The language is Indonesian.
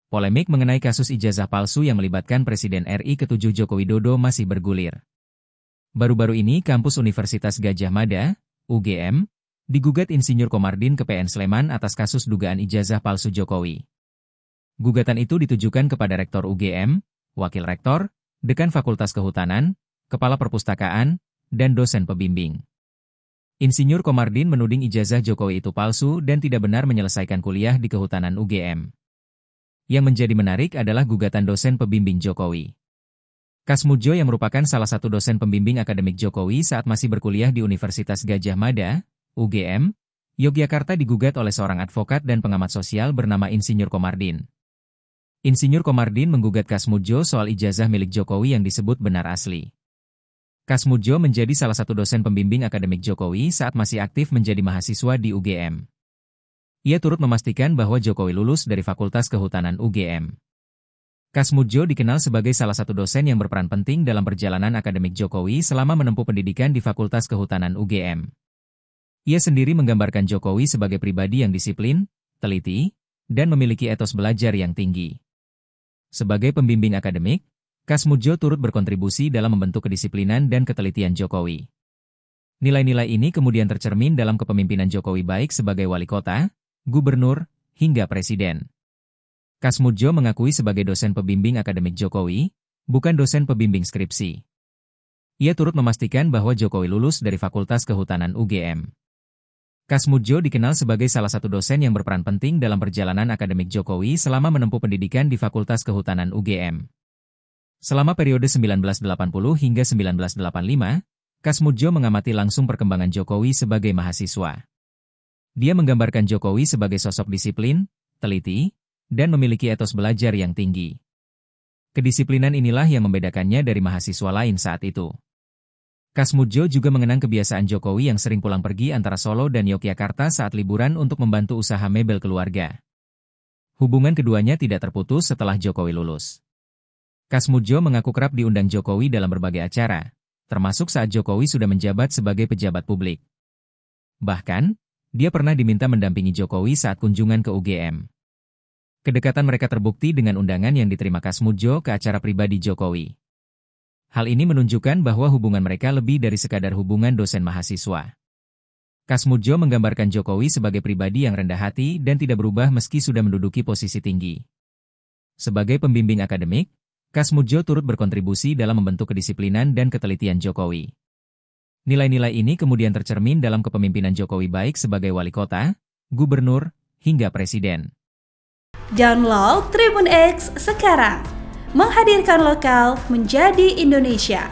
Polemik mengenai kasus ijazah palsu yang melibatkan Presiden RI ke-7 Joko Widodo masih bergulir. Baru-baru ini kampus Universitas Gadjah Mada, UGM, digugat Insinyur Komardin ke PN Sleman atas kasus dugaan ijazah palsu Jokowi. Gugatan itu ditujukan kepada Rektor UGM, Wakil Rektor, Dekan Fakultas Kehutanan, Kepala Perpustakaan, dan dosen pembimbing. Insinyur Komardin menuding ijazah Jokowi itu palsu dan tidak benar menyelesaikan kuliah di Kehutanan UGM. Yang menjadi menarik adalah gugatan dosen pembimbing Jokowi. Kasmudjo yang merupakan salah satu dosen pembimbing akademik Jokowi saat masih berkuliah di Universitas Gadjah Mada, UGM, Yogyakarta digugat oleh seorang advokat dan pengamat sosial bernama Insinyur Komardin. Insinyur Komardin menggugat Kasmudjo soal ijazah milik Jokowi yang disebut benar asli. Kasmudjo menjadi salah satu dosen pembimbing akademik Jokowi saat masih aktif menjadi mahasiswa di UGM. Ia turut memastikan bahwa Jokowi lulus dari Fakultas Kehutanan UGM. Kasmudjo dikenal sebagai salah satu dosen yang berperan penting dalam perjalanan akademik Jokowi selama menempuh pendidikan di Fakultas Kehutanan UGM. Ia sendiri menggambarkan Jokowi sebagai pribadi yang disiplin, teliti, dan memiliki etos belajar yang tinggi. Sebagai pembimbing akademik, Kasmudjo turut berkontribusi dalam membentuk kedisiplinan dan ketelitian Jokowi. Nilai-nilai ini kemudian tercermin dalam kepemimpinan Jokowi baik sebagai wali kota, gubernur, hingga presiden. Kasmudjo mengakui sebagai dosen pembimbing akademik Jokowi, bukan dosen pembimbing skripsi. Ia turut memastikan bahwa Jokowi lulus dari Fakultas Kehutanan UGM. Kasmudjo dikenal sebagai salah satu dosen yang berperan penting dalam perjalanan akademik Jokowi selama menempuh pendidikan di Fakultas Kehutanan UGM. Selama periode 1980 hingga 1985, Kasmudjo mengamati langsung perkembangan Jokowi sebagai mahasiswa. Dia menggambarkan Jokowi sebagai sosok disiplin, teliti, dan memiliki etos belajar yang tinggi. Kedisiplinan inilah yang membedakannya dari mahasiswa lain saat itu. Kasmudjo juga mengenang kebiasaan Jokowi yang sering pulang pergi antara Solo dan Yogyakarta saat liburan untuk membantu usaha mebel keluarga. Hubungan keduanya tidak terputus setelah Jokowi lulus. Kasmudjo mengaku kerap diundang Jokowi dalam berbagai acara, termasuk saat Jokowi sudah menjabat sebagai pejabat publik. Bahkan, dia pernah diminta mendampingi Jokowi saat kunjungan ke UGM. Kedekatan mereka terbukti dengan undangan yang diterima Kasmudjo ke acara pribadi Jokowi. Hal ini menunjukkan bahwa hubungan mereka lebih dari sekadar hubungan dosen mahasiswa. Kasmudjo menggambarkan Jokowi sebagai pribadi yang rendah hati dan tidak berubah meski sudah menduduki posisi tinggi. Sebagai pembimbing akademik, Kasmudjo turut berkontribusi dalam membentuk kedisiplinan dan ketelitian Jokowi. Nilai-nilai ini kemudian tercermin dalam kepemimpinan Jokowi baik sebagai wali kota, gubernur, hingga presiden. Download Tribun X sekarang, menghadirkan lokal menjadi Indonesia.